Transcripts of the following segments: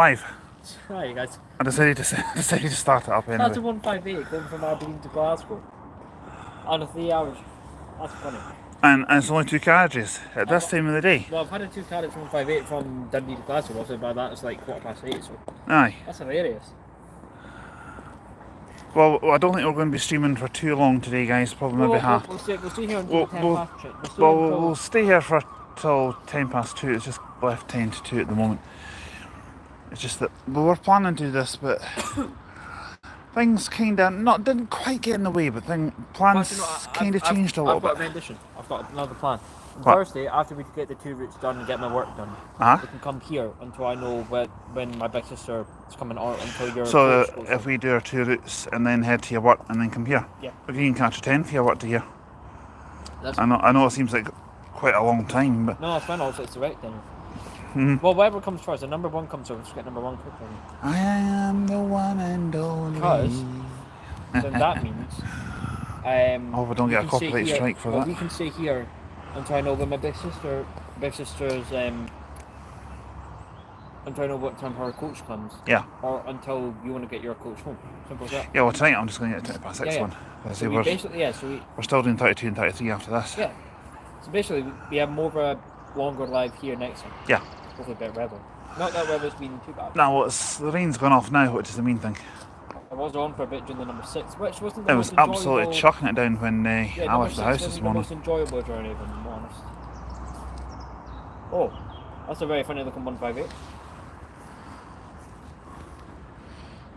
Live. Hi guys. I decided to start it up anyway. That's a 158 going from Aberdeen to Glasgow. Under 3 hours. That's funny. And it's only 2 carriages at this time of the day. Well, I've had a 2 carriage 158 from Dundee to Glasgow, also by that it's like 8:15, so. Aye. That's hilarious. Well, I don't think we're going to be streaming for too long today, guys. Probably maybe half. We'll stay here until 10 past. We'll stay here for till 10 past 2. It's just left 10 to 2 at the moment. It's just that we were planning to do this, but things didn't quite get in the way, but plans kind of changed a little bit. I've got a rendition. I've got another plan. On What? Thursday, after we get the 2 routes done and get my work done, we can come here until I know when my big sister is coming out until your. So if we do our 2 routes and then head to your work and then come here, yeah, we can catch a 10 for your work to here. I know it seems like quite a long time, but no, it's fine. Also, it's direct then. Well, whatever comes first, the number 1 comes first. Let's get number 1 quickly. I am the one and only. Because then that means. Oh, we don't get a copyright strike for that. We can stay here until I know when my big sister's. Until I know what time her coach comes. Yeah. Or until you want to get your coach home. Simple as that. Yeah, well, tonight I'm just going to get a 10:06 one. So we're still doing 32 and 33 after this. Yeah. So basically, we have more of a longer live here next time. Yeah. Hopefully a bit weather. Not that weather's been too bad. No, well, the rain's gone off now, which is the main thing. I was on for a bit during the number 6, which wasn't the It most was absolutely chucking it down when I left the house this morning. The most enjoyable journey, if I'm honest. Oh, that's a very funny looking 158.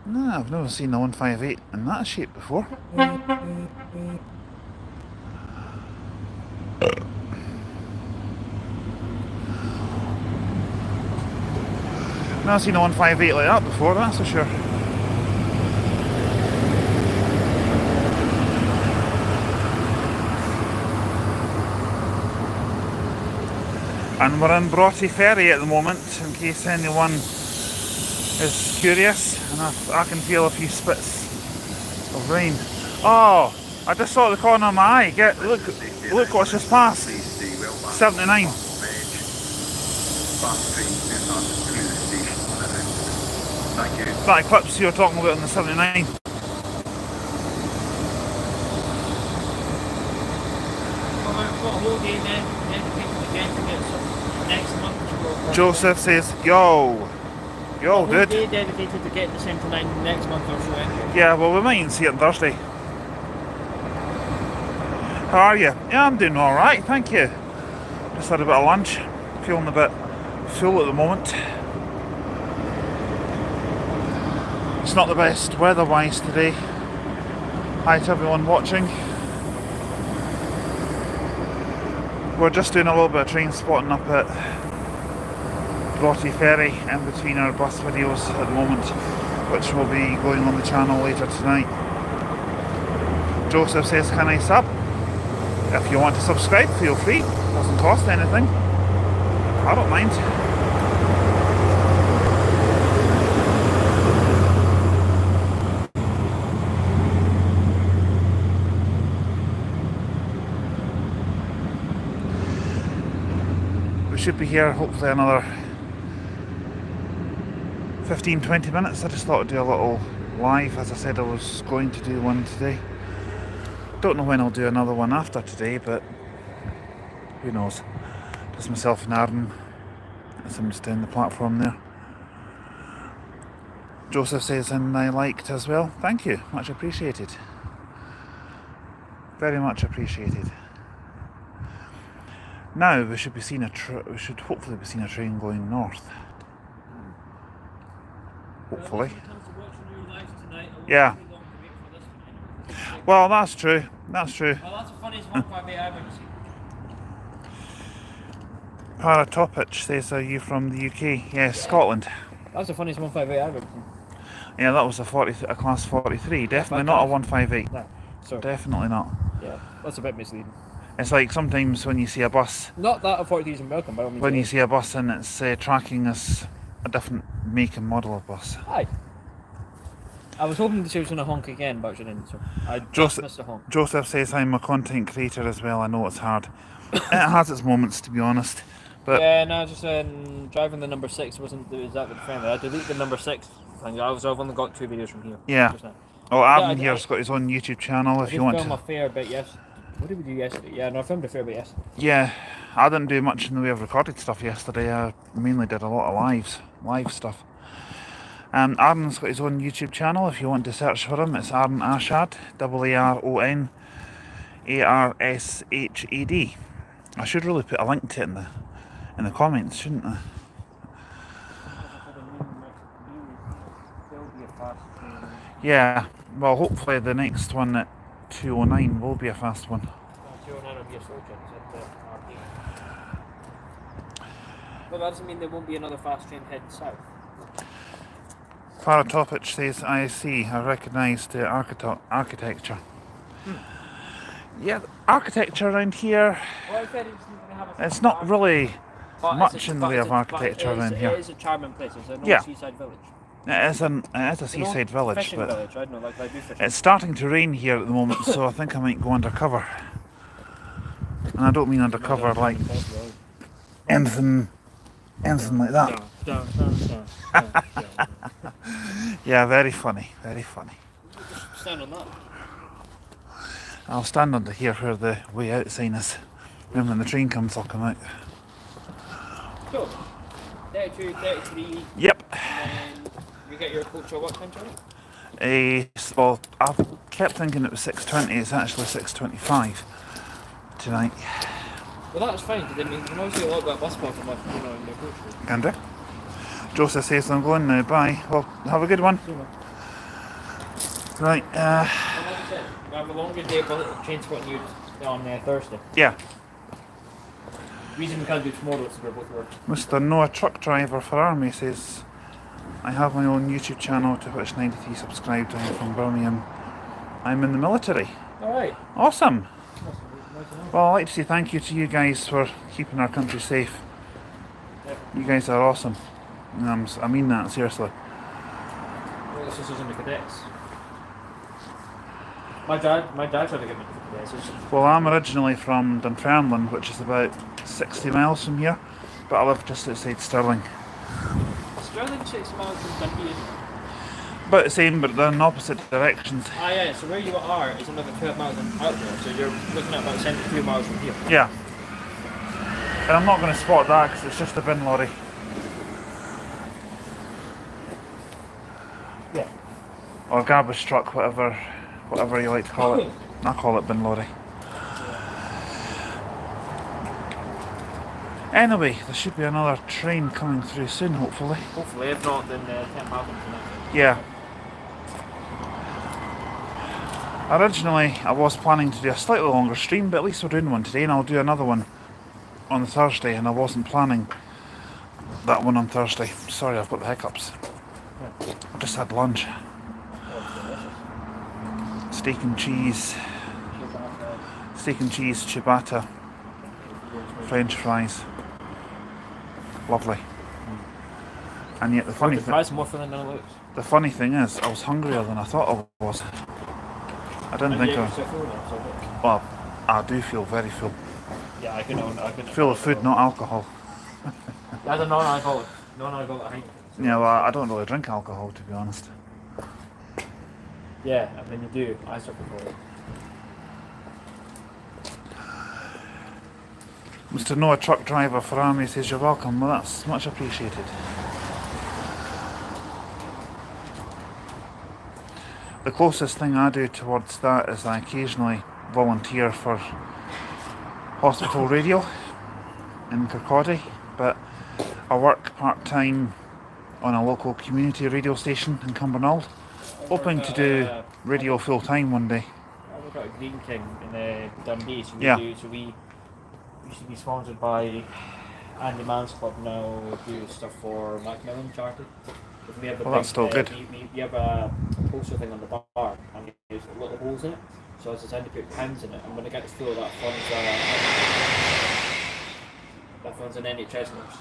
No, I've never seen the 158 in that shape before. Never seen a 158 like that before, that's for sure. And we're in Bry Ferry at the moment, in case anyone is curious, and I can feel a few spits of rain. Oh, I just saw the corner of my eye. Look what's just passed. 79. That eclipse you were talking about on the 79. Joseph says, yo, dude. Day dedicated to getting the 79 next month or so. Yeah, well, we might even see it on Thursday. How are you? Yeah, I'm doing alright, thank you. Just had a bit of lunch. Feeling a bit full at the moment. It's not the best weather-wise today. Hi to everyone watching. We're just doing a little bit of train spotting up at Bry Ferry in between our bus videos at the moment, which will be going on the channel later tonight. Joseph says, can I sub? If you want to subscribe, feel free. Doesn't cost anything. I don't mind. We should be here hopefully another 15-20 minutes. I just thought I'd do a little live. As I said, I was going to do one today. Don't know when I'll do another one after today, but who knows. Just myself and Aaron. I'm just down the platform there. Joseph says, and I liked as well. Thank you, much appreciated. Very much appreciated. Now we should be seeing we should hopefully be seeing a train going north. Hopefully. Yeah. Well, that's true. That's true. Well, that's the funniest 158 I've ever seen. Paratopich says, are you from the UK? Yes, Scotland. That's the funniest 158 I've ever seen. Yeah, that was a class 43. Definitely not a 158. No, sorry. Definitely not. Yeah, that's a bit misleading. It's like sometimes when you see a bus. Not that a 43 isn't welcome, by all means. When you see a bus and it's tracking as a different make and model of bus. Aye. I was hoping she was going to honk again, but she didn't, so I just missed a honk. Joseph says, I'm a content creator as well. I know it's hard. It has its moments, to be honest. But yeah, no, just driving the number 6 wasn't exactly friendly. I deleted the number 6 thing. I've only got 2 videos from here. yeah. Just now. Oh, Yeah, Adam here's got his own YouTube channel I if you did want film to. a fair bit yesterday. What did we do yesterday? Yeah, no, I filmed a fair bit yesterday. Yeah, I didn't do much in the way of recorded stuff yesterday. I mainly did a lot of live stuff. Aaron's got his own YouTube channel if you want to search for him. It's Aaron Ashad, AARON ARSHAD. I should really put a link to it in the comments, shouldn't I? Yeah, well, hopefully the next one at 209 will be a fast one. 209 will be a slow train. But that doesn't mean there won't be another fast train heading south. Faratopich says, I see, I recognise the architecture. Yeah, architecture around here, it's not really much in the way of architecture around here. It is a charming place. It's an old seaside village. It is a seaside village, fishing but village. I don't know, like I do fishing. it's starting to rain here at the moment, so I think I might go undercover. And I don't mean undercover like anything like that. Yeah, very funny, very funny. Just stand on that. I'll stand under here where the way out sign is. Then when the train comes, I'll come out. Cool. 32, 33. Yep. And then you get your coach at what time, Charlie? Well, I kept thinking it was 6:20. It's actually 6:25 tonight. Well, that's fine, because you can always get a lot of that bus park from in the coach. Can do. Joseph says I'm going now. Bye. Well, have a good one. Right. And like I said, we have a longer day of train spotting you on Thursday. Yeah. The reason we can't do tomorrow is we're both working. Mr. Noah Truck Driver for Army says, I have my own YouTube channel to which 93 subscribed. I'm from Birmingham. I'm in the military. Alright. Awesome. Well, I'd like to say thank you to you guys for keeping our country safe. Yep. You guys are awesome. And I mean that, seriously. Well, this is in the cadets. My dad tried to get me to the cadets. Well, I'm originally from Dunfermline, which is about 60 miles from here, but I live just outside Stirling. Stirling 6 miles from Dundee, isn't it? About the same, but they're in opposite directions. Ah, yeah, so where you are is another 12 miles out there, so you're looking at about 72 miles from here. Yeah. And I'm not going to spot that because it's just a bin lorry. Yeah. Or garbage truck, whatever you like to call it. I call it bin lorry. Anyway, there should be another train coming through soon, hopefully. Hopefully, if not, then 10 miles from tonight. Yeah. Originally, I was planning to do a slightly longer stream, but at least we're doing one today, and I'll do another one on Thursday, and I wasn't planning that one on Thursday. Sorry, I've got the hiccups. Yeah. I just had lunch. Steak and cheese, ciabatta, French fries. Lovely. And yet the funny thing is, I was hungrier than I thought I was. I didn't think Well, I do feel very full. Yeah, I can Full of food, not alcohol. That's a non-alcoholic. Yeah, well, I don't really drink alcohol, to be honest. Yeah, I mean you do. I suffer for it. Mr. Noah Truck Driver for Army says you're welcome. Well, that's much appreciated. The closest thing I do towards that is I occasionally volunteer for hospital radio in Kirkcaldy, but I work part-time on a local community radio station in Cumbernauld, hoping to do radio full-time one day. I work at a Green King in Dundee, so we used to be sponsored by Andy Mann's club, now do stuff for Macmillan charity. We have That's still good. We have a poster thing on the bar, and there's little holes in it, so I was deciding to put pens in it, and when it gets full, that funds an NHS nurse.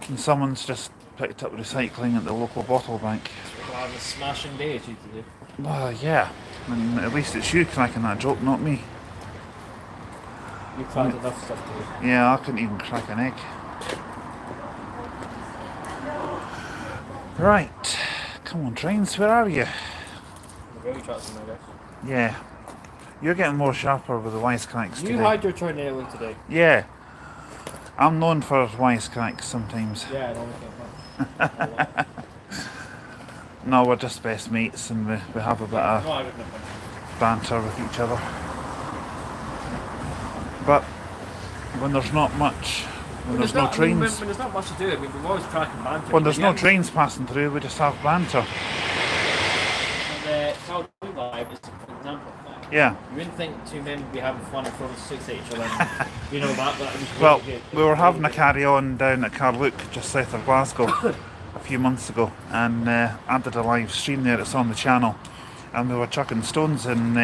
And someone's just picked up recycling at the local bottle bank. We'll have a smashing day as you to do. Well, yeah. I mean, at least it's you cracking that joke, not me. You've had enough stuff to do. Yeah, I couldn't even crack an egg. Right. Come on, trains, where are you? The railway tracks, I guess. Yeah. You're getting more sharper with the wisecracks today. You had your tornado today. Yeah. I'm known for wisecracks sometimes. Yeah, I don't think much. No, we're just best mates and we have a bit of No, I wouldn't have been. banter with each other. But when there's not much, when there's no trains, when there's not much to do, I mean, we've always cracking banter. when there's no trains passing through, we just have banter. And Calgary Live is an example of that. Yeah. You wouldn't think two men would be having fun and throwing sticks at each other. And, you know that was Well, really good. we were having a carry on down at Carluke, just south of Glasgow, a few months ago, and I did a live stream there. It's on the channel, and we were chucking stones and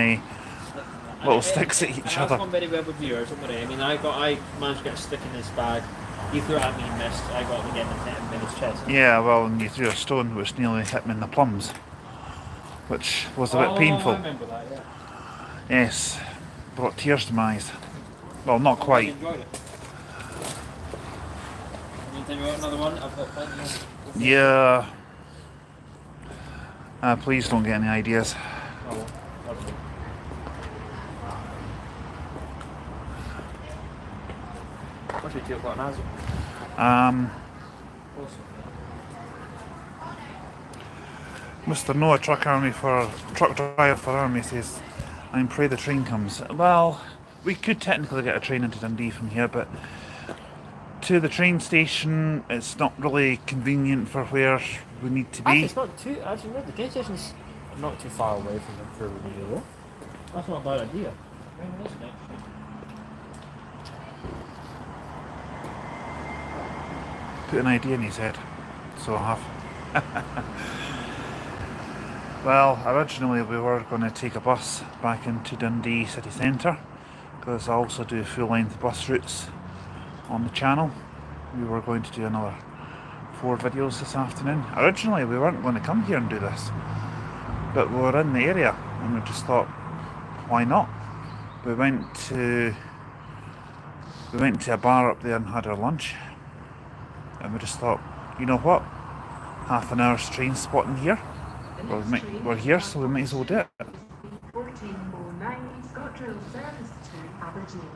little sticks at each other. That's gone very well with viewers, don't worry. I mean, I managed to get a stick in his bag. He threw it at me and missed. I got him again and hit him in his chest. Yeah, well, and you threw a stone which nearly hit me in the plums, which was a bit painful. I remember that, yeah. Yes, brought tears to my eyes. Well, not quite. You enjoyed it. Anything about another one? I've got plenty of. Yeah. Please don't get any ideas. Oh, okay. What's your 2 o'clock now? Um, Mr. Noah truck driver for Army says, "I'm pray the train comes." Well, we could technically get a train into Dundee from here, but to the train station, it's not really convenient for where we need to Actually, be. it's not too. Actually, no, the train station's not too far away from where we need to go. That's not a bad idea. Maybe isn't it? Put an idea in his head, so I have. Well, originally we were going to take a bus back into Dundee city centre, because I also do full-length bus routes on the channel. We were going to do another 4 videos this afternoon. Originally we weren't going to come here and do this, but we were in the area and we just thought, why not? We went to a bar up there and had our lunch, and we just thought, you know what, half an hour's train spotting here, we're here, so we might as well do it. 1409 ScotRail service to Aberdeen,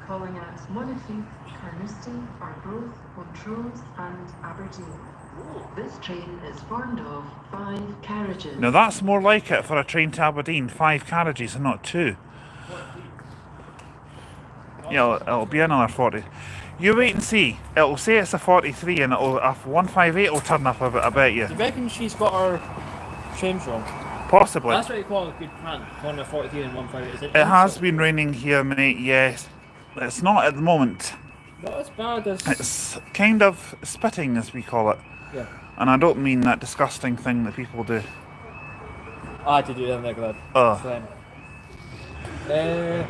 calling at Monafeet, Carnoustie, Arbroath, Montrose and Aberdeen. This train is formed of 5 carriages. Now that's more like it for a train to Aberdeen, 5 carriages and not 2. Yeah, it'll be another 40. You wait and see. It'll say it's a 43 and it'll, a 158 will turn up, I bet you. Do you reckon she's got her trains wrong? Possibly. That's what you call a good plan. Calling a 43 and 158. Is it? It has been raining here, mate, yes. It's not at the moment. Not as bad as. It's kind of spitting, as we call it. Yeah. And I don't mean that disgusting thing that people do. I had to do that like that. The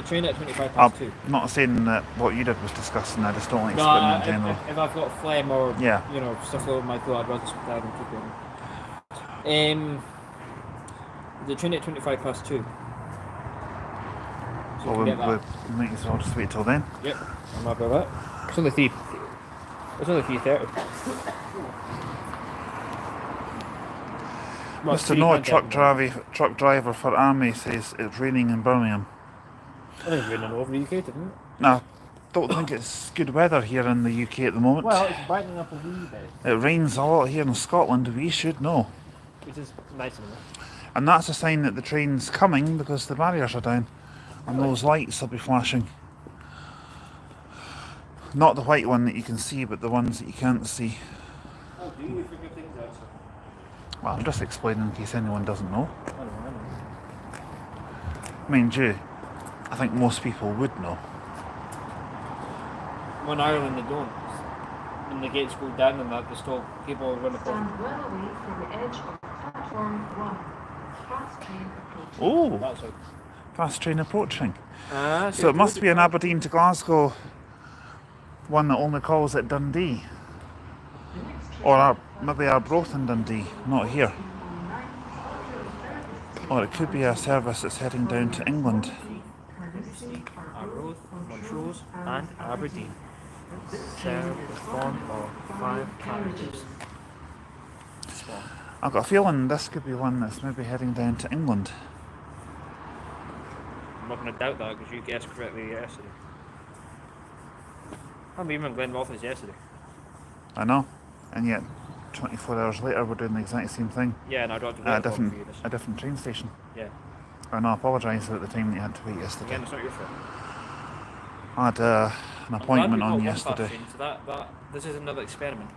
train at 25 past 2. I'm not saying that what you did was disgusting, I just don't like No, spitting in general. if I've got phlegm or Yeah. you know stuff over my throat, I'd rather spit out and keep it. The train at 25 past 2. So Well, you can get that. we might as well just wait till then. Yep, I'm happy with that. It's only 3. It's only 3:30. Mr. Noah, truck driver for Army, says it's raining in Birmingham. I think it's raining over the UK, isn't it? No, don't think it's good weather here in the UK at the moment. Well, it's brightening up a wee bit, It rains a lot here in Scotland, we should know. which is nice enough. And that's a sign that the train's coming because the barriers are down and those lights will be flashing. Not the white one that you can see, but the ones that you can't see. Oh, do you figure things out, sir? Well, I'm just explaining in case anyone doesn't know. I don't know. Mind you, I think most people would know. Well, in Ireland they don't. When the gates go down and that, they stop people are going to come. Stand well away from the edge of platform 1. Fast train approaching. Oh, That's it. fast train approaching. So it must be an Aberdeen to Glasgow one that only calls at Dundee. Or maybe Arbroath and Dundee, not here. Or it could be a service that's heading down to England. Arbroath, Montrose and Aberdeen. Serve the spawn of 5 carriages. Spawn. I've got a feeling this could be one that's maybe heading down to England. I'm not going to doubt that because you guessed correctly yesterday. I'm even in Glen office yesterday. I know, and yet 24 hours later we're doing the exact same thing Yeah, and I don't have to at wait for you. a different train station. Yeah. And I apologise about the time that you had to wait yesterday. Again, it's not your fault. I had an appointment on yesterday. Train, so this is another experiment.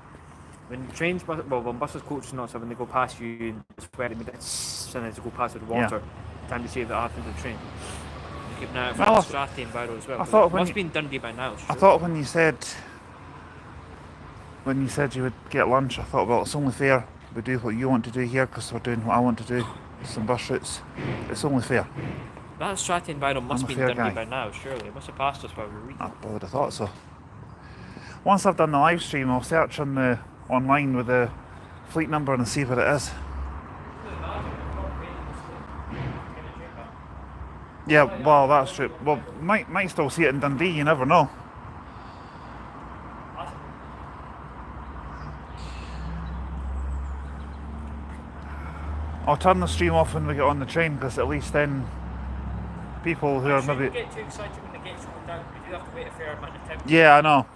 When trains, when buses, coaches, and all stuff, when they go past you, it's 20 minutes, and to go past with water. Time to save that happens to the train. Keep an eye out for Strathy and Barrow as well. I thought it must be in Dundee by now. Sure. I thought when you said you would get lunch, I thought, well, it's only fair we do what you want to do here because we're doing what I want to do. Some bus routes. It's only fair. That Strathy and Barrow must be in Dundee guy. by now, surely. It must have passed us while we were reading. I would have thought so. Once I've done the live stream, I'll search online with the fleet number and see what it is. Yeah, well, that's true. Well, might still see it in Dundee, you never know. I'll turn the stream off when we get on the train, because at least then people who are maybe... You get too excited when the gates go down, you do have to wait a fair amount of time. Yeah, I know.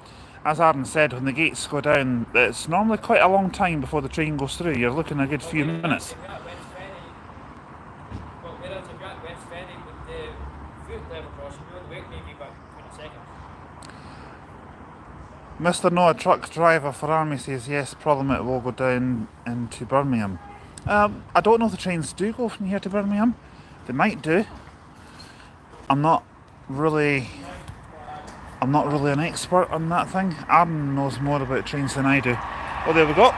As Aaron said, when the gates go down, it's normally quite a long time before the train goes through. You're looking at a good few minutes. Well, whereas if you're at West Ferry with the foot level crossing, you're on the wait maybe about 20 seconds. Mr. Noah, truck driver for Army, says yes, problem it will go down into Birmingham. I don't know if the trains do go from here to Birmingham. They might do. I'm not really an expert on that thing. Aaron knows more about trains than I do. Oh, there we go.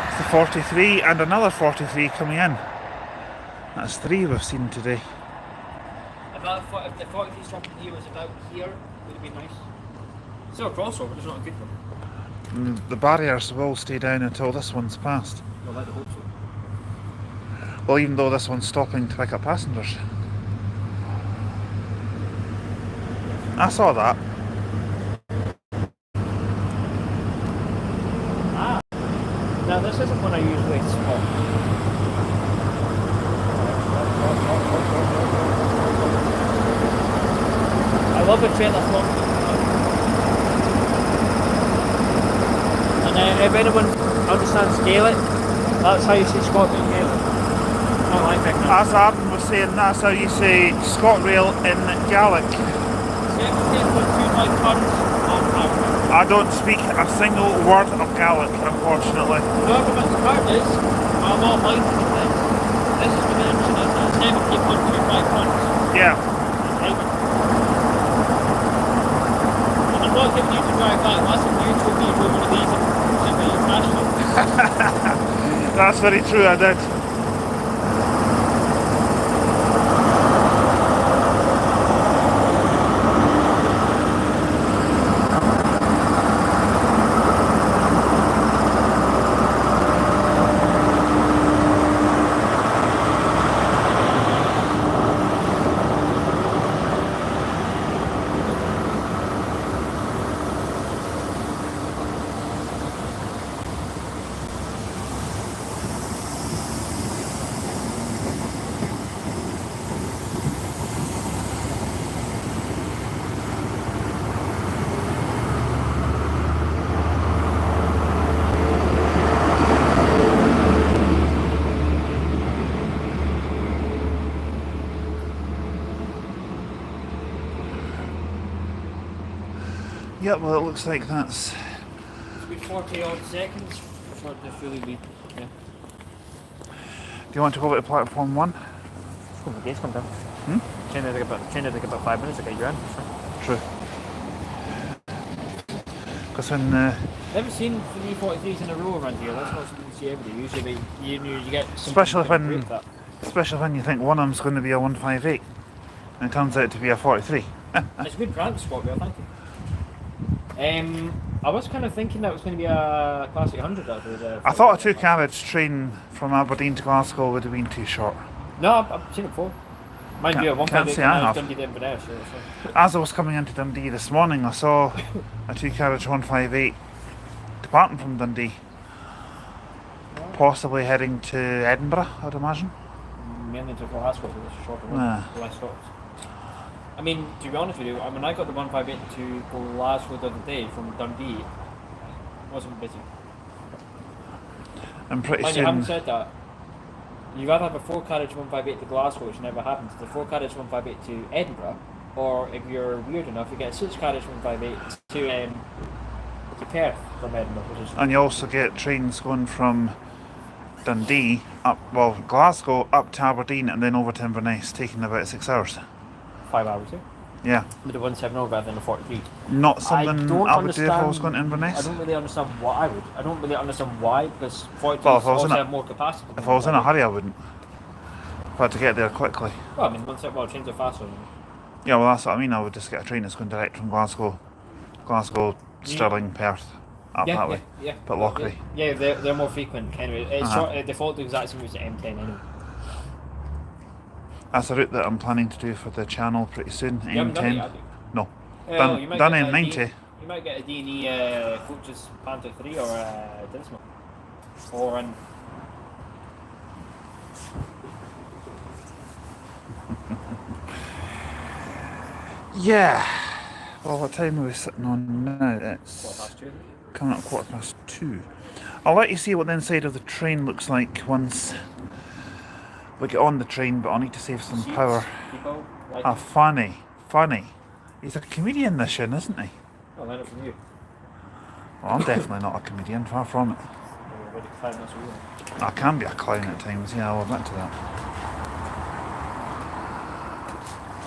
It's the 43 and another 43 coming in. That's 3 we've seen today. If the 43 stopping here was about here, would it be nice? Still a crossover, but it's not a good one. The barriers will stay down until this one's passed. Well, I'd hope so. Well, even though this one's stopping to pick up passengers. I saw that. Now this isn't one I usually spot. I love a train that's long. And if anyone understands Gaelic, that's how you say Scotland in Gaelic. Not like that. As Aaron was saying, that's how you say ScotRail in Gaelic. I don't speak a single word of Gaelic, unfortunately. However, my card is, I'm not like this. This is the mention of that. 70.25 pounds. Yeah. And I'm not giving you to drive back. That's if you told me you were one of these and you crashed them. That's very true, I did. Yeah, well, it looks like that's... It's been 40 odd seconds for the fully lead. Yeah. Do you want to go over to platform 1? Oh, the gates come down. Train there take about 5 minutes to get you in. True. Because when... Never seen 343s in a row around here. That's not something you see every day. Usually you get... Especially when you think one of them's going to be a 158. And it turns out to be a 43. It's a good brand, ScotRail, thank you. I was kind of thinking that it was going to be a Classic 100. I thought a 2-carriage train from Aberdeen to Glasgow would have been too short. No, I've seen it before. Mind you, at one Can't point say they I came out have. Dundee to Inverness, so it's fine. As I was coming into Dundee this morning, I saw a 2-carriage 158 departing from Dundee, possibly heading to Edinburgh, I'd imagine. Mainly to Glasgow, because it's a shorter Nah. one, less stops. I mean, to be honest with you, I mean, I got the 158 to Glasgow the other day from Dundee. It wasn't busy. And pretty Mind you, having soon, said that, you'd rather have a 4-carriage 158 to Glasgow, which never happens, the 4-carriage 158 to Edinburgh, or if you're weird enough, you get a 6-carriage 158 to Perth from Edinburgh, which is and you also get trains going from Dundee up, well, Glasgow up to Aberdeen and then over to Inverness, taking about 6 hours. 5 hours, yeah? Yeah, With the 170 rather than the 43. not something don't I would do if I was understand- going to Inverness. I don't really understand what I would. I don't really understand why, because 42 Well, if I was also in a- have more capacity. than If I was in a 158. hurry, I wouldn't. If I had to get there quickly. Well, I mean, trains are faster. Yeah, well, that's what I mean. I would just get a train that's going direct from Glasgow, Stirling, Perth, up that way. Yeah. But Lockery. Yeah, they're more frequent anyway. It's Uh-huh. short, they follow the exact same route as the M10 anyway. That's a route that I'm planning to do for the channel pretty soon. You haven't done it M10. yet, have you? No. Well, you might Done get a M90. D- You might get a D&E Coaches Panther 3 or a Dismal. Or an... Yeah. Well, what time are we sitting on now? It's 2:15. coming up 2:15. I'll let you see what the inside of the train looks like once we get on the train, but I'll need to save some Seats, power. People, like Ah, funny. He's a comedian, this year, isn't he? I'll learn it from you. Well, I'm definitely not a comedian, far from it. You're already fine, that's real. I can be a clown at times, yeah, I'll admit to that.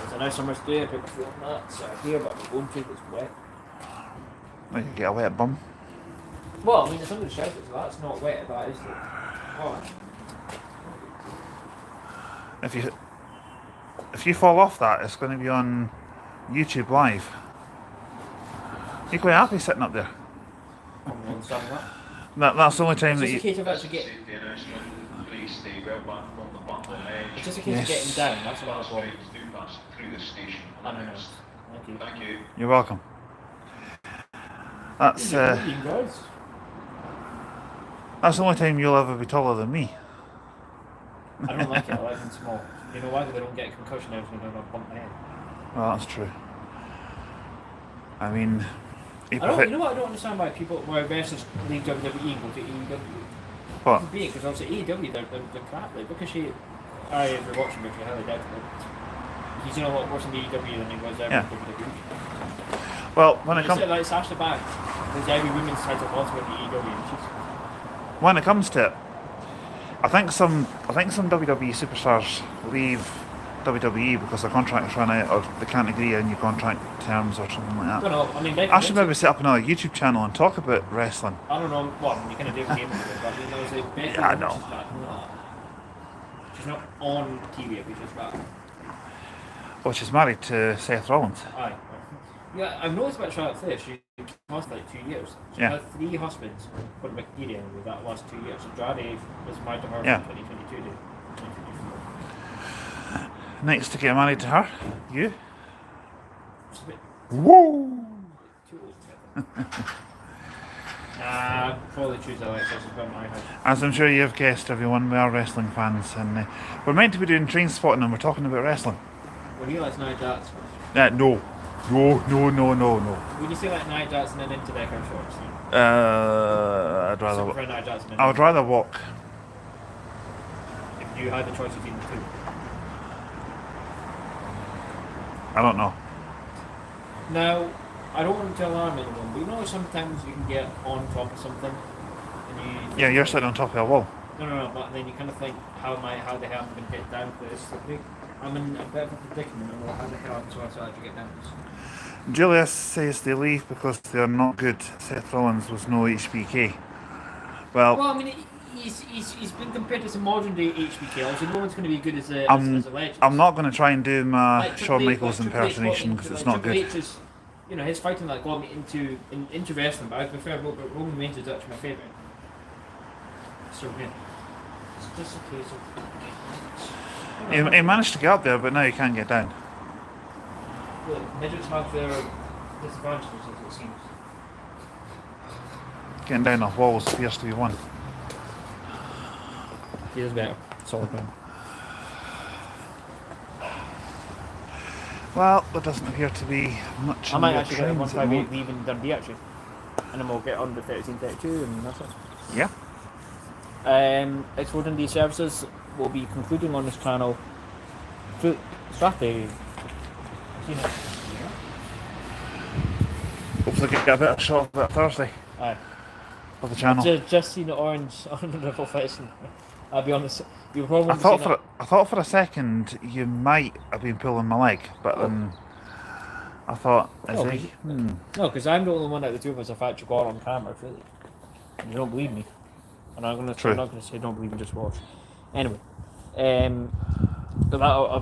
It's a nice summer's day, people feeling that. So here, but I'm going to, it's wet. Well, you get a wet bum. Well, I mean, it's under the shelter, so that's not wet, that is the... Oh, If you fall off that, it's going to be on YouTube Live. You're quite happy sitting up there. I don't understand that. That's the only time It's that just a you... case of actually getting... It's just a case of getting down, that's what I was wrong. I don't know. Thank you. You're welcome. That's guys. that's the only time you'll ever be taller than me. I don't like it, I like them small. You know why? Because they don't get a concussion every time they don't bump my head. Well, that's true. I mean... You know what I don't understand why why wrestlers leave WWE and go to AEW? What? Because obviously AEW, they're crap. Like, because if you're watching, which you're highly doubtful, he's doing a lot worse in AEW than he was ever Yeah. in WWE. Well, when it It's comes... like Sasha Banks, there's every women's title ultimate in AEW, and she's... When it comes to it, I think some WWE superstars leave WWE because their contracts run out or they can't agree on new contract terms or something like I that. don't know, I mean, Becky I should Lynch- maybe set up another YouTube channel and talk about wrestling. I don't know, well, you kind of do games with it, but I mean, there's like Becky Yeah, I Lynch know. is back. She's not on TV, but she's back. Well, she's married to Seth Rollins. Aye. Yeah, I've noticed about Charlotte Flair, she's been for like 2 years. She Yeah. had 3 husbands for Wikipedia over that last 2 years. So Andrade was married to her Yeah. in 2022 to 2024. Next to get married to her, you. It's a bit Woo! too old for it. Probably choose Alexa, she's got my house. As I'm sure you've guessed, everyone, we are wrestling fans, and we're meant to be doing train spotting, and we're talking about wrestling. Well, you like Nia Jax. No. When you say like Nia Jax and then into Decker shorts, I'd so rather. for Nia Jax and then I would rather walk. if you had the choice between the two. I don't know. Now, I don't want to alarm anyone, but you know sometimes you can get on top of something and you... Yeah, you're sitting on top of a wall. No, but then you kind of think, how the hell am I going to get down to this? I'm in a bit of a predicament, I don't know how the hell I'm supposed to actually get down to this. Julius says they leave because they are not good. Seth Rollins was no HBK. Well, Well, I mean, he's been compared to some modern day HBK, obviously no one's going to be good as a legend. I'm not going to try and do my Like Shawn Triple H- Michaels like Triple H got impersonation into- because it's like not Triple good. H is, you know, his fighting that got me into wrestling, but I prefer Roman Reigns is actually my favourite. So yeah, it's just a case of He managed to get up there, but now he can't get down. Look, midgets have their disadvantages, as it seems. Getting down off walls appears to be one. He is better. Solid man. Well, there doesn't appear to be much. I in might the actually get a trains at the 158 moment. leaving Dundee actually. And then we'll get on to 1332 and that's it. Yeah. Expo Dundee services will be concluding on this channel Saturday. Hopefully get a better shot of that Thursday Aye. for the channel. Just seen the orange on the river fishing. I'll be honest, you probably I thought for a second you might have been pulling my leg, but then I thought, is he? No, because I'm the only one out of the two of us I've actually got on camera, really. And you don't believe me. And I'm not going to say don't believe me, just watch. Anyway, if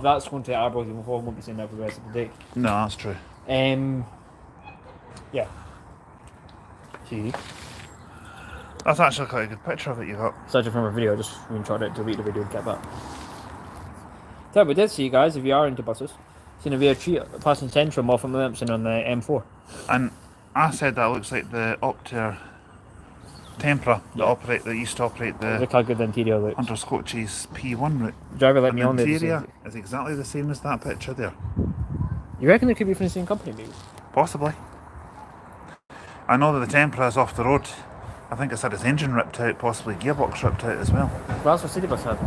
that's going to Arbroath, we won't be seeing that for the rest of the day. No, that's true. Yeah. See? That's actually quite a good picture of it you got. Such from a video, I just tried to delete the video and get back. So we did see you guys, if you are into buses, seen a VO3 passing Centrum off from Williamson on the M4. And I said that looks like the Opter Tempra that used to operate the Look how good the interior looks. Hunter Scotch's P1 route. Driver let And me the on there. interior is exactly the same as that picture there. You reckon it could be from the same company, maybe? Possibly. I know that the Tempra is off the road. I think it's had its engine ripped out, possibly gearbox ripped out as well. Well, that's what City Bus had.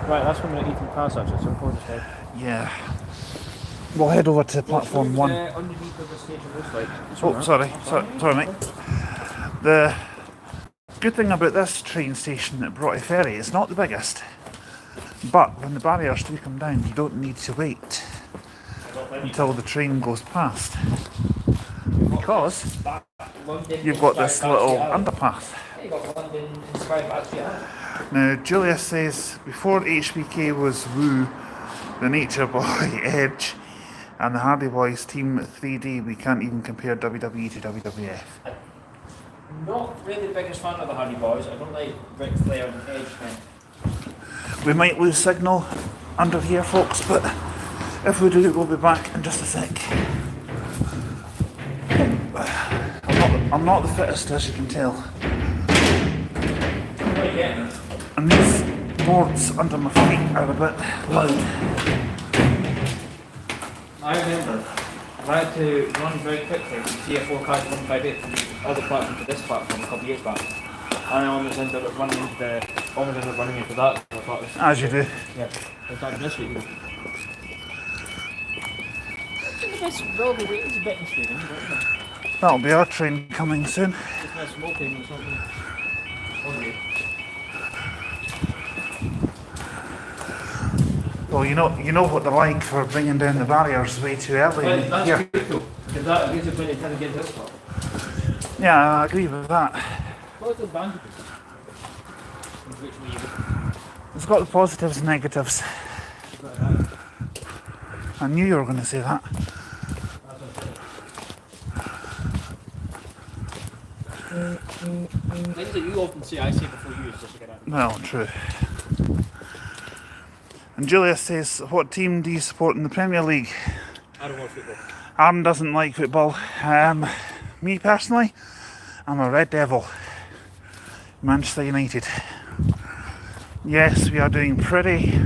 Right, that's from the 18 cars actually, so we'll just head. Yeah. We'll head over to platform 1. Underneath of the station looks like. Oh, sorry, mate. The good thing about this train station at Bry Ferry, it's not the biggest, but when the barriers do come down, you don't need to wait until the train goes past, because you've got this little underpass. Now, Julius says before HBK was Woo, the Nature Boy, Edge, and the Hardy Boys Team 3D, we can't even compare WWE to WWF. Not really the biggest fan of the Hardy Boys. I don't like Ric Flair and Edge, man. We might lose signal under here, folks, but if we do, we'll be back in just a sec. I'm not the fittest, as you can tell. And these boards under my feet are a bit loud. I remember I had to run very quickly from CF4 car to 158 from the other platform to this platform a couple of years back. And I almost ended up running into that. So I thought As you do. Yeah, it's not this week. This railway wait is a bit intriguing, isn't it? That'll be our train coming soon. Just no smoking or something. Well, you know what they're like for bringing down the barriers way too early. Well, that's here. good though, because that gives you plenty of time to get this far. Yeah, I agree with that. What's the advantages? Which way you It's got the positives and negatives. I knew you were going to say that. Things that you often say, I say before you, just to get out. Well, true. And Julius says, what team do you support in the Premier League? I don't watch football. Aaron doesn't like football. Me personally, I'm a Red Devil. Manchester United. Yes, we are doing pretty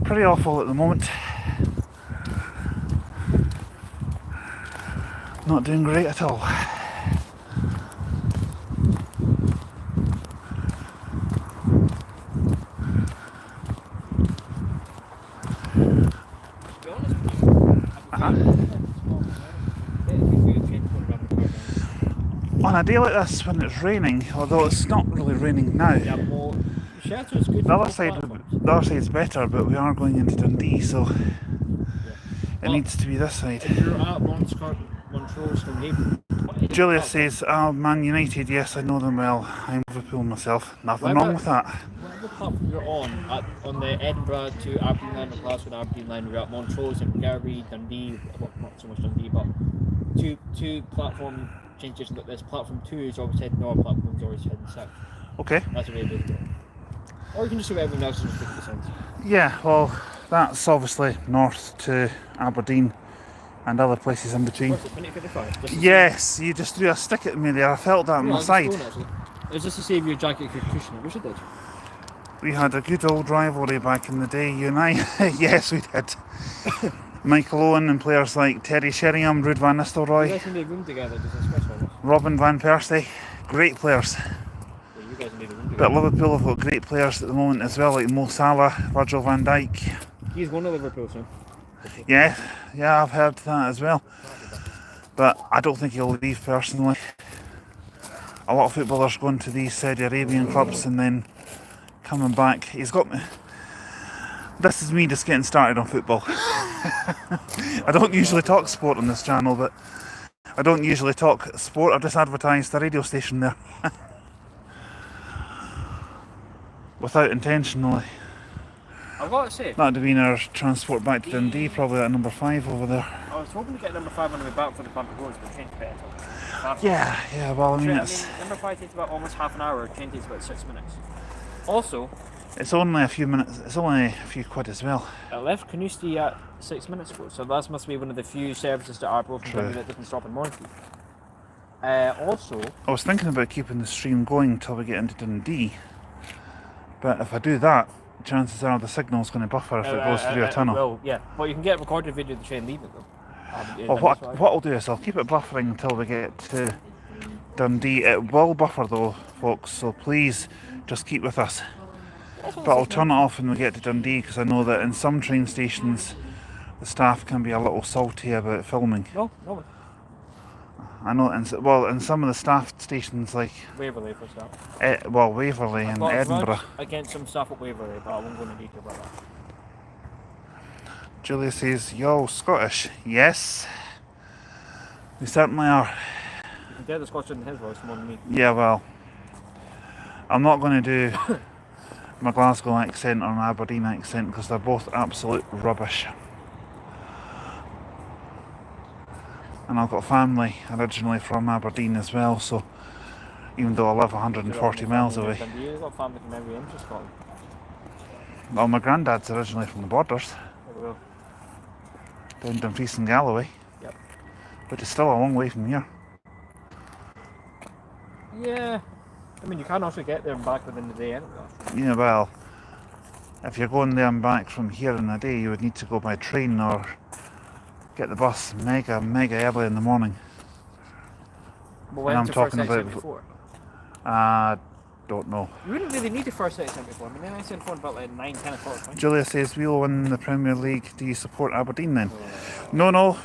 awful at the moment. Not doing great at all. On a day like this when it's raining, although it's not really raining now, Yeah, well, shelter is good. the other side's better, but we are going into Dundee, so it needs to be this side. If you're at Montrose, Stonehaven. Julia says, Man United, yes, I know them well. I'm Liverpool myself. Nothing wrong with that. Whatever platform you're on the Edinburgh to Aberdeen line or Glasgow to Aberdeen line, we're at Montrose and Derby, Dundee, well, not so much Dundee, but two platform changes like this. Platform 2 is always heading north, platform 1 is always heading south. Okay. That's the way it is. Or you can just do everything else and just look at the signs. Yeah, well, that's obviously north to Aberdeen and other places in between. What's it, 2055? Just to Yes, you just threw a stick at me there. I felt that on Yeah, my I'll just side. go on, actually. Is this to save your jacket for cushion? Wish it did. We had a good old rivalry back in the day, you and I. Yes, we did. Michael Owen and players like Terry Sheringham, Ruud van You Nistelrooy, guys need a room together just in ScotRail. Robin van Persie. Great players. Yeah, you guys need a room But together. Liverpool have got great players at the moment as well, like Mo Salah, Virgil van Dijk. He's going to Liverpool soon. Yeah, I've heard that as well. But I don't think he'll leave personally. A lot of footballers going to these Saudi Arabian clubs and then coming back. He's got me. This is me just getting started on football. I don't usually talk sport on this channel, but I don't usually talk sport. I've just advertised the radio station there. Without intentionally. I've got to say, That'd have been our transport back to Dundee, probably at number 5 over there. I was hoping to get number 5 on the way back for the Banter Roads, but train's better. Yeah, well, I mean, number 5 takes about almost half an hour, train takes about 6 minutes. Also, it's only a few minutes, it's only a few quid as well. it left Canusty at 6 minutes ago, so that must be one of the few services to Arbroath from Dundee that doesn't stop in Monty. Also, I was thinking about keeping the stream going till we get into Dundee, but if I do that, chances are the signal's going to buffer if it goes through a tunnel. Well, yeah, but you can get a recorded video of the train leaving though. Well, what I'll do is I'll keep it buffering until we get to Dundee. It will buffer though, folks, so please just keep with us. But I'll turn it off when we get to Dundee, because I know that in some train stations the staff can be a little salty about filming. No. I know, in some of the staff stations like Waverley for stuff. Waverley and Edinburgh. Against some stuff at Waverley, but I won't go into detail about that. Julia says, "Yo, Scottish." Yes, we certainly are. You can get the Scottish in his voice more than me. Yeah, well, I'm not going to do my Glasgow accent or my Aberdeen accent because they're both absolute rubbish. And I've got family originally from Aberdeen as well, so even though I live 140 miles away. You've got family from every inch of Scotland. Well, my granddad's originally from the Borders, down Dumfries and Galloway. Yep. But it's still a long way from here. Yeah. I mean, you can also get there and back within the day anyway. Yeah, well, if you're going there and back from here in a day, you would need to go by train or get the bus mega early in the morning. But when I'm talking about before? Don't know. You wouldn't really need the first exit before. I mean, I said about like 9, 10 o'clock. Right? Julia says, we'll win the Premier League. Do you support Aberdeen then? No.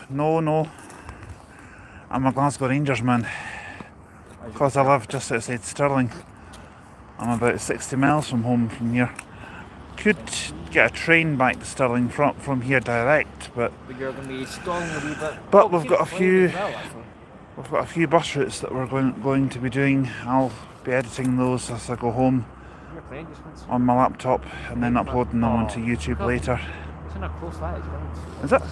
I'm a Glasgow Rangers man. Because I live just outside Stirling. I'm about 60 miles from home from here. Could get a train back to Stirling from here direct, but you're going to be stalling a wee bit. But we've got a few bus routes that we're going to be doing. I'll be editing those as I go home on my laptop and then uploading them onto YouTube later. It's in a close light as well. Is it?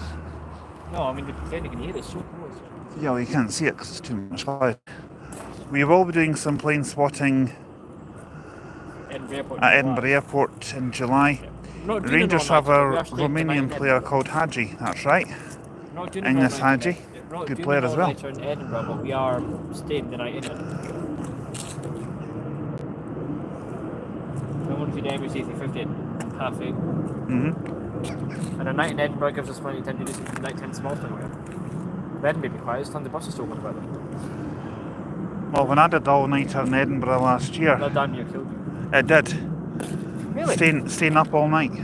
No, I mean, then you can hear it so close. Yeah, well, you can't see it because it's too much light. We will be doing some plane spotting at Edinburgh Airport in July. Yeah. Rangers have a Romanian player called Hadji, that's right. Ignace Hadji, good player as well. In Edinburgh, but we are staying the night in Edinburgh. I want to do the Emirates A350 at 8:30. And a night in Edinburgh gives us plenty of time to do some nighttime small thing. Edinburgh be quiet, it's time the bus is still going about them. Well, when I did the all-nighter in Edinburgh last year, that damn near killed you. It did. Really? Staying up all night.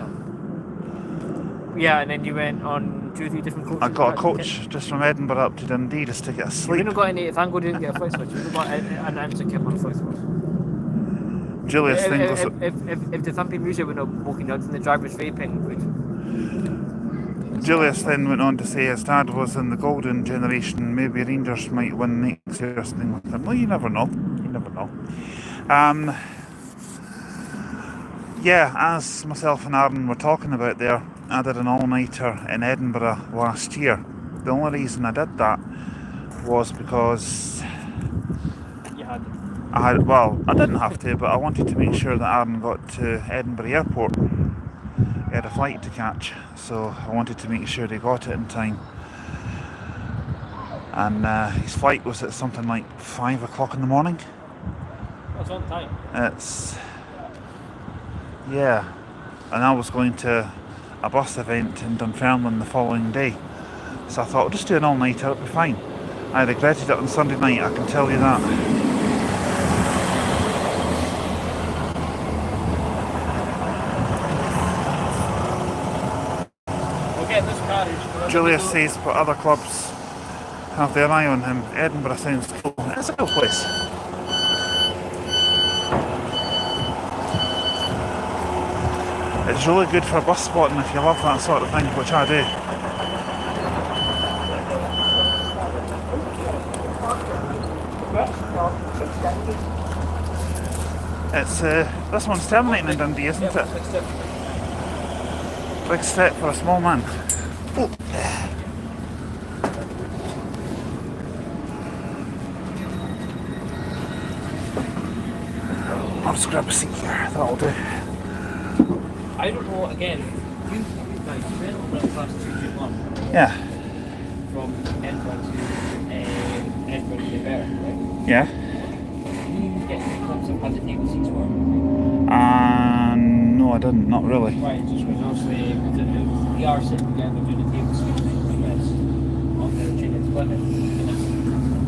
Yeah, and then you went on 2 or 3 different coaches. I got a coach just from Edinburgh up to Dundee just to get a sleep. You not got any, thank God you didn't get a flight switch. You not got an answer kit on a flight switch. Julius thinks if the thumping music went up walking nuts and the driver's vaping, Julius then went on to say his dad was in the golden generation, maybe Rangers might win next year or something with him. Well, you never know. Yeah, as myself and Aaron were talking about there, I did an all-nighter in Edinburgh last year. The only reason I did that was because I didn't have to, but I wanted to make sure that Aaron got to Edinburgh Airport had a flight to catch, so I wanted to make sure he got it in time. And his flight was at something like 5 o'clock in the morning. That's on time. Yeah, and I was going to a bus event in Dunfermline the following day, so I thought I'll just do an all-nighter, it'll be fine. I regretted it on Sunday night, I can tell you that. We'll get this carriage. Julius says, but other clubs have their eye on him. Edinburgh sounds cool. It's a cool place. It's really good for bus spotting if you love that sort of thing, which I do. It's this one's terminating in Dundee, isn't it? Big step for a small man. Oh. I'll just grab a seat here, that'll do. I don't know, again, you guys went on that class 221 Yeah. from Edinburgh to Edinburgh to Bear, right? Yeah. You get the concept how the table seats were. No, I didn't, not really. Right, just because obviously we are sitting together doing the table seats like this on the train into Plymouth. And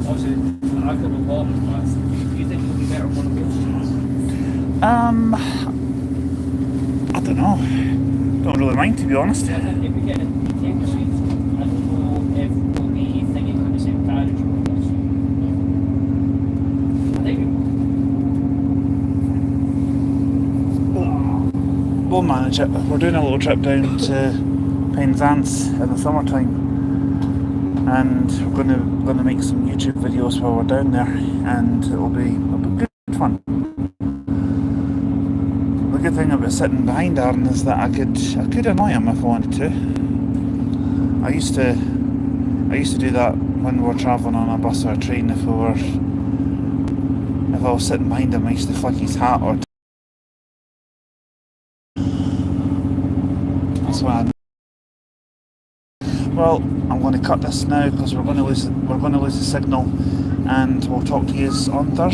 obviously, I've got no ball in class. Do you think it would be better on one of those seats? I don't know. Don't really mind, to be honest. Yeah, I think if we get a table seat, I don't know if we'll be thinking about the same carriage or this. I think We'll manage it. We're doing a little trip down to Penzance in the summertime, and we're gonna make some YouTube videos while we're down there, and it'll be good fun. The good thing about sitting behind Aaron is that I could annoy him if I wanted to. I used to do that when we were travelling on a bus or a train. If I was sitting behind him, I used to flick his hat or. That's why. Well, I'm going to cut this now because we're going to lose the signal, and we'll talk to you on Thursday.